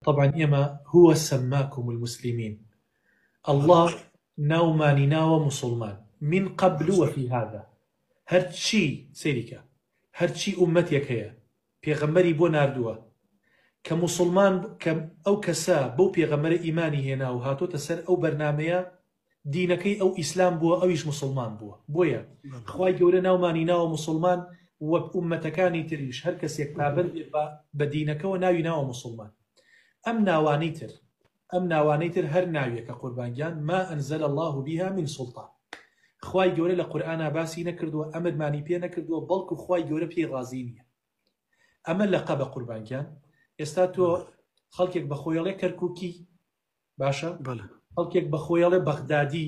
طبعا إما هو سماكم المسلمين، الله ناوماني ناوى مسلمان من قبل وفي هذا. هرچی سيريكا هرچی أمتك هي پیغمبری بو ناردووە کە مسلمان ئەو کەسە بەو پێغەمبەرە ئیمانی هێنا و هاتۆتە سەر ئەو بەرنامەیە دینەکەی ئەو ئیسلام بووە، ئەویش مسلمان بووە. بۆیە خوای گەورە ناومانی ناوە مسلمان وەک ئومەتەکانی تریش هەر کەسێک پابند بە دینەکەەوە ناوی ناوە مسلمان. ئەم ناوانەی تر هەر ناویەکە قوربانگیان ما ئەنزەل الله بها من سوڵطان. خوای گەورە لە قورئانە باسی نەکردووە، ئەمەدمانی پێ نەکردووە، بەڵکو خوای گەورە پێی ڕازی نییە. ئەمە لەقەبە قوربانگیان. ئێستا تۆ خەڵکێک بەخۆیڵێ کەرکووکی باشە، خەڵکێک بەخۆی ئەڵێ بەغدادی،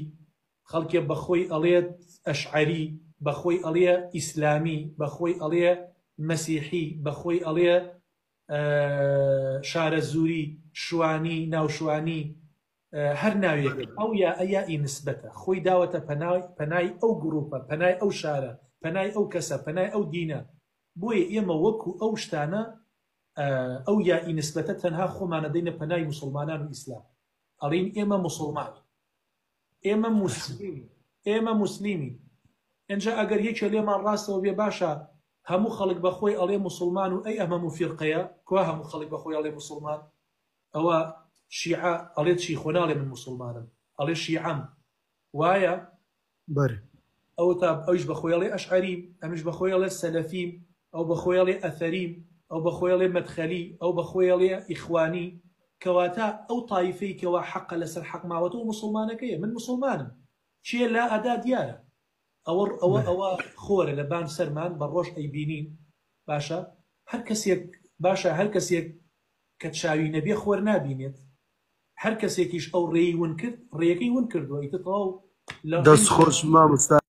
خەڵکێک بەخۆی ئەڵێ ئەشعەری، بەخۆی ئەڵێ ئیسلامی، بەخۆی ئەڵێ مەسیحی، بەخۆی ئەڵێ شارە زووری، شوانی، ناوشوانی، هەر ناوێک ئەو یا ئەیائی نسبەتە، خۆی داوەتە پەنای ئەو گروپە، پەنای ئەو شارە، پەنای ئەو کەسە، پەنای ئەو دینە. بۆیە ئێمە وەکو ئەو شتانە ئەو یائی نسبەتە تەنها خۆمانە دەینە پەنای مسلمانان و ئیسلام، ئەڵین ئێمە مسلمانی، ئێمە مسلیمی. ئەنجا ئەگەر یەکێ لێمان ڕاستەوە بێ باشە هەموو خەڵک بەخۆی ئەڵێ مسلمان و ئەی ئەمە موفیرقەیە، کوا هەموو خەڵک بەخۆی ئەڵێ مسلمان؟ ئەوە شیعە ئەڵێ چی خۆ ناڵێ من مسلمانم، ئەڵێ شیعەم، وایە؟ ئەو تا ئەویش بەخۆی ئەڵێ ئەشعەریم، ئەمیش بەخۆی ئەڵێ سەلەفیم، ئەو بەخۆی ئەڵێ ئەثەریم، ئەو بەخۆی ئەڵێ مەدخەلی، ئەو بەخۆی ئەڵێ ئیخوانی. کەواتە ئەو تایفەی کەوا حەقە لەسەر حەق ماوەتەوە مسلمانەکەیە. من مسلمانم، چیە لا ئەدا دیارە. ئەوە خۆرە لە بان سەرمان بە ڕۆژ ئەیبینین. باشە هەر کەسێک کە چاوی نەبێ خۆر نابینێت. هەر کەسێکیش ئەو ڕێی ون کرد، ڕێیەکەی ون کردووە. ئیتر تەواو دەست خۆش مامۆستا.